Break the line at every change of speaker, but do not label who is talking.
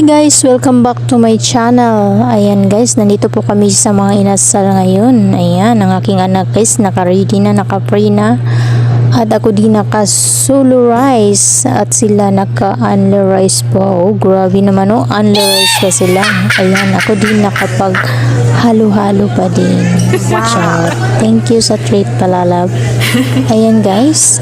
guys, welcome back to my channel. Ayan guys, nandito po kami sa mga inasal ngayon. Ayan, ang aking anak guys, naka-ready na, naka-pray na. At ako din naka-solo rice. At sila naka-unler rice po. Oh, grabe naman oh, unler rice pa sila. Ayan, ako din nakapag-halo-halo pa din. Wow. Thank you sa treat palalab. Ayan guys.